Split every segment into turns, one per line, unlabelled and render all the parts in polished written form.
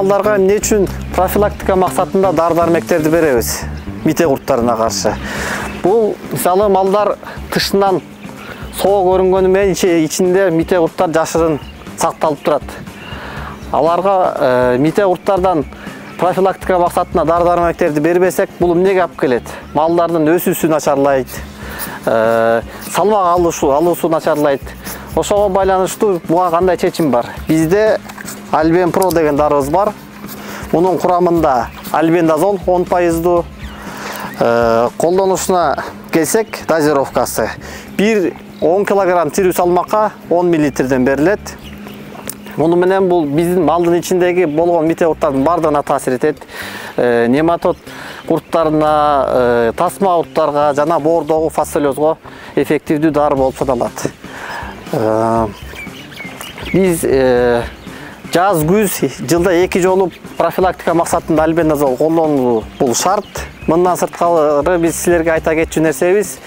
малдарга эмне үчүн профилактика максатында дары-дармектерди беребиз мите курттарына каршы? Бул мисалы малдар тышынан соо көрүнгөнү менен ичинде мите курттар жашырын сакталып турат. Аларга мите курттардан профилактика максатына дары-дармектерди бербесек, бул эмнеге алып келет? Малдардын өсүүсү начарлайт, салмак алуусу начарлайт. Ошого байланыштуу буга кандай чечим бар? Бизде Alben Pro деген дарыбыз бар. Мунун курамында альбендазол 10%, колдонушуна келсек, дозировкасы 10 кг тирүү салмакка 10 мл берилет. Муну менен бул биздин малдын ичиндеги болгон мите курттардын бардыгына таасир этет. Нематод курттарына, тасма курттарга жана боордогу фасолезго эффективдүү дары болуп саналат. Биз жаз күз жылда 2 жолу профилактика максатында альбендазол колдонуу бул шарт. Мындан сырткары биз силерге айта кетчү нерсебиз,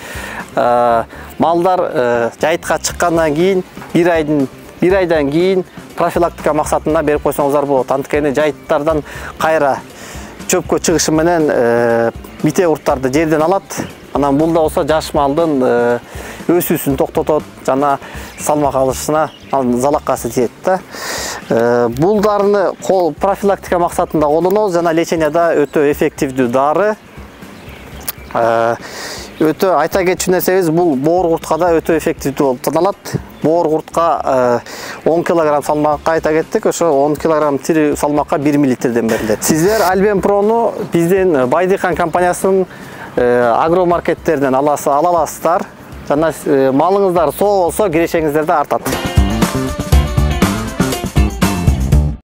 малдар жайытка чыккандан кийин бир айдан кийин профилактика максатында берип койсоңуздар болот. Анткени жайыттардан кайра чөпкө чыгышы менен мите курттарды жерден алат. Анан бул да болсо жаш малдын өсүүсүн токтотот жана салмак алышына залаккасы тиет да. Бул дарыны профилактика максатында колдонобуз жана леченияда өтө эффективдүү дары. Өтө айта кетчү нерсебиз, бул боор куртка да өтө эффективдүү болуп саналат. Боор куртка 10 кг салмакка айта кеттик, ошо 10 кг тирүү салмакка 1 мл берилет. Сиздер Alben Pro'ну биздин Байдыхан компаниясынын агромаркеттерден ала аласыздар. Жана малыңыздар соо болсо кирешеңиздер да артат.